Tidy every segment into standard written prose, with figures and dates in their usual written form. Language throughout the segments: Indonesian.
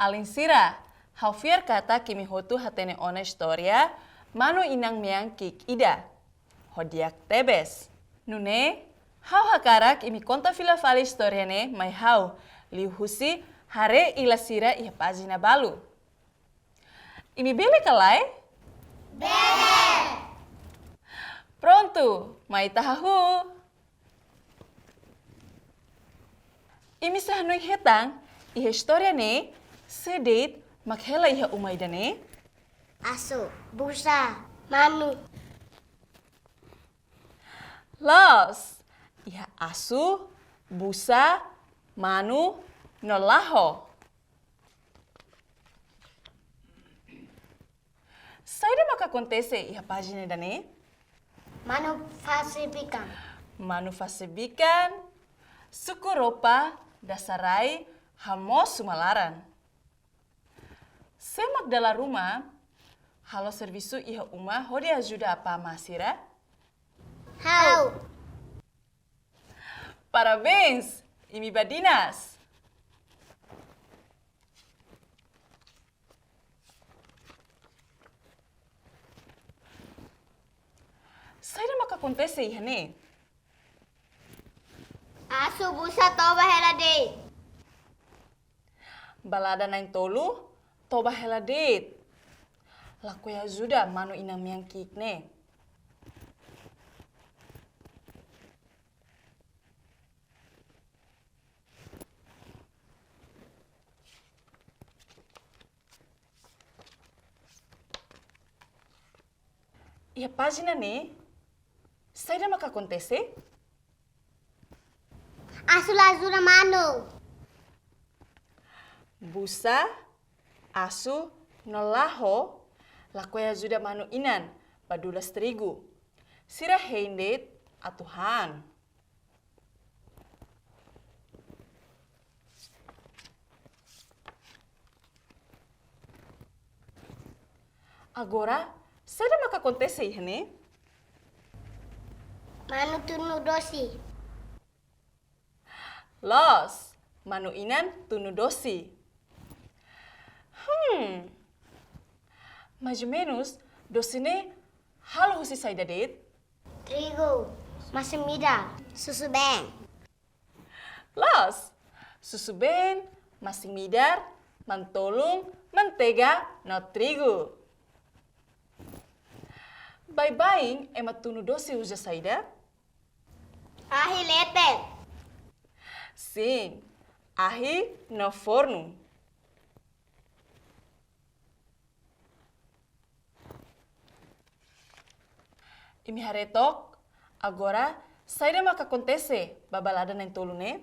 Alin sira, haufier kata kimi hotu hatene ona historia, mano inang miang kik ida. Hodiak tebes. Nune, hau hakarak imi konta fila fali historia ne mai hau, liu husi hare ila sira iha pagina balu. Imi bele kalai? Bele! Pronto, mai tahahu. Imi sahanui hetang, iha historia ne, sedit makhela iha umaida ne? Asu, busa, manu. Los, iha asu, busa, manu, nolaho. Saida maka acontece iha página da ne? Manu fasibikan. Manu fasibikan, suku ropa, dasarai, hamo sumalaran. Semak dalam rumah, halo servisu iha uma hodi ajuda apa masira? How? Parabéns, imi badinas! Saida maka acontece iha ne? Asu, busa, toba, helade. Balada nain tolu, toba heladet. Laku ya ajuda manu inang miang kik ne. E a página ne? Saida maka acontece? Asu lazura manu. Busa, asu, nolaho, laku ya ajuda manu inan, padulas terigu. Sira hendet atuhan. Agora, saida maka acontece iha ne? Manu tunu dosi. Los, manu inan tunu dosi. Mais ou menos, dosi ne halo husi saida det? Trigo. Masimida. Susu beng. Los, susu ben, masing midar, mantolong, mantega, no trigo. Bye-bye, ema tunu dosi uja saida? Ahi lete. Sim, ahi no forno. Imi haretok, agora, saida maka acontece, babalada na tolu ne?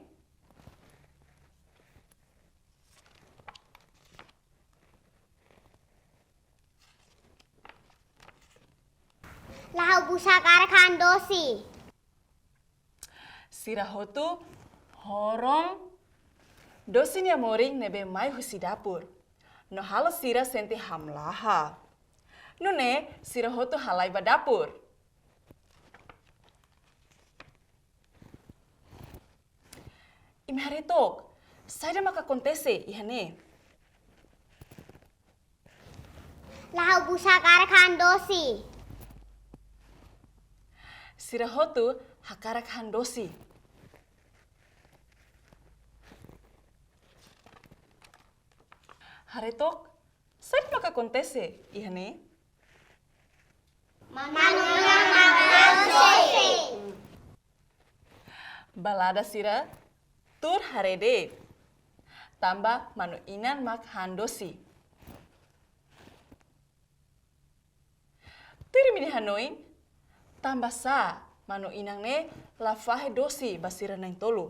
Lahu busa karakan dosi. Sira hotu, horong, dosi ni amoring nebe mai husi dapur. No halo sira senti hamlaha. Nune, sira hotu halai ba dapur. Imi haretok, saida maka acontece, iha ne? Lahu busa karakan dosi. Sira hotu hakarak handosi. Haretok, saida maka acontece, iha ne? Manu makan dosi. Balada sira tur harede. Tambah manu inan mak handosi. Tiri mini hanoin, tambah sa manu inang ne lafahe dosi basira nang tolu.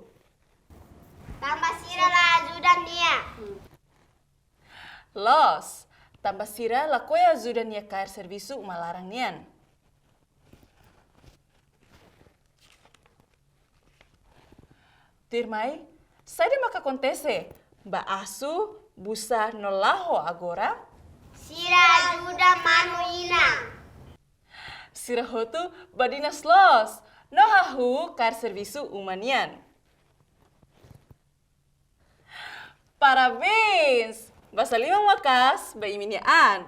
Tambah sira lajudan dia. Los, tambah sira lakoya ajudan nia kair servisu umalarang nian. Tirmai, saida maka acontece, ba asu, busa nolaho agora? Sira ajudan manu inang. Sira hotu badinas los, no hahu kair servisu umanian. Parabéns! Basa limang wakas, ba iminian.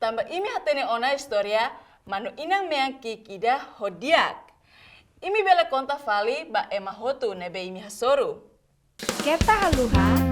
Tambah imi hatene ona historia, manu inang meang kik ida hodiak. Imi bela konta fali ba ema hotu nebe imi hasoru. Keta haluha